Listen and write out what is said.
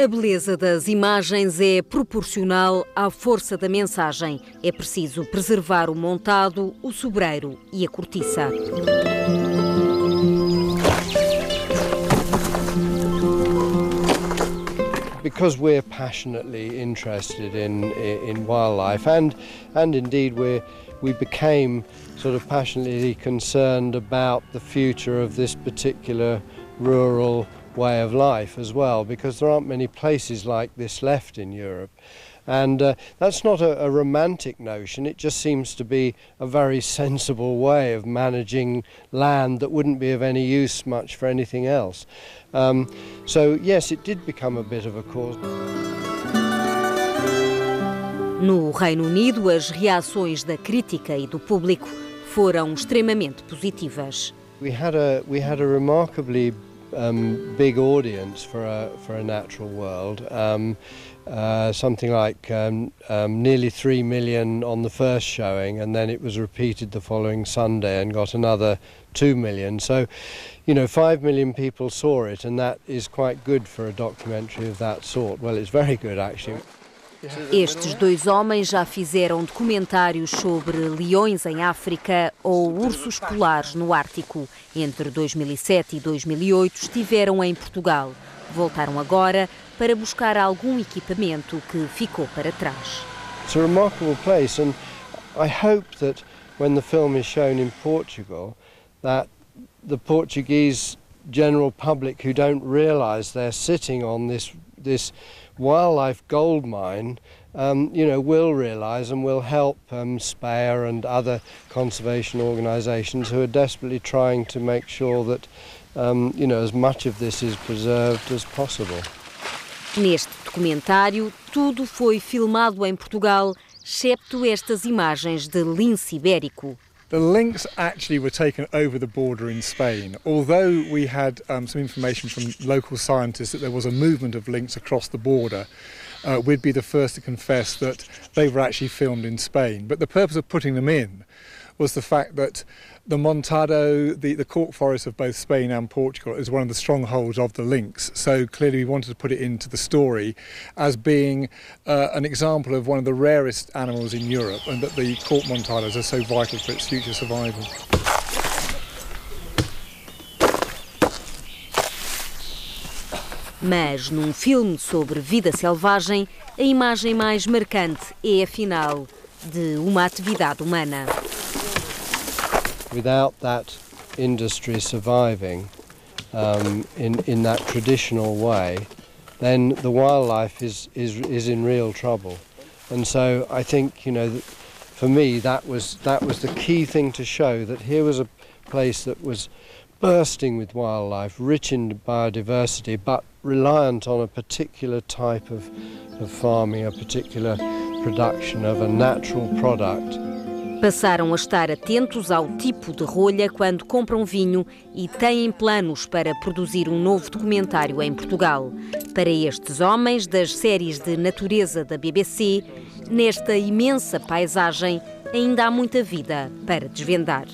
A beleza das imagens é proporcional à força da mensagem. É preciso preservar o montado, o sobreiro e a cortiça. Because we're passionately interested in wildlife, and indeed we became sort of passionately concerned about the future of this particular rural way of life as well, because there aren't many places like this left in Europe. And that's not a romantic notion, it just seems to be a very sensible way of managing land that wouldn't be of any use much for anything else. So yes, it did become a bit of a cause. No Reino Unido, as reações da crítica e do público foram extremamente positivas. We had a remarkably big audience for a natural world. Something like nearly 3 million on the first showing, and then it was repeated the following Sunday and got another 2 million. So, 5 million people saw it, and that is quite good for a documentary of that sort. Well, it's very good, actually. Estes dois homens já fizeram documentários sobre leões em África ou ursos polares no Ártico. Entre 2007 e 2008 estiveram em Portugal. Voltaram agora para buscar algum equipamento que ficou para trás. It's a remarkable place, and I hope that when the film is shown in Portugal, that the Portuguese general public who don't realise they're sitting on this wildlife gold mine, will realise and will help Speyer and other conservation organisations who are desperately trying to make sure that as much of this is preserved as possible. Neste documentário, tudo foi filmado em Portugal, excepto estas imagens de lince ibérico. The lynx actually were taken over the border in Spain, although we had some information from local scientists that there was a movement of lynx across the border. We'd be the first to confess that they were actually filmed in Spain. But the purpose of putting them in was the fact that the Montado, the cork forest of both Spain and Portugal, is one of the strongholds of the lynx. So clearly we wanted to put it into the story as being an example of one of the rarest animals in Europe, and that the cork Montados are so vital for its future survival. Mas num filme sobre vida selvagem, a imagem mais marcante é, afinal, de uma atividade humana. Without that industry surviving in that traditional way, then the wildlife is in real trouble. And so I think, for me that was the key thing to show, that here was a place that was bursting with wildlife, rich in biodiversity, but reliant on a particular type of farming, a particular production of a natural product. Passaram a estar atentos ao tipo de rolha quando compram vinho e têm planos para produzir um novo documentário em Portugal. Para estes homens das séries de natureza da BBC, nesta imensa paisagem ainda há muita vida para desvendar.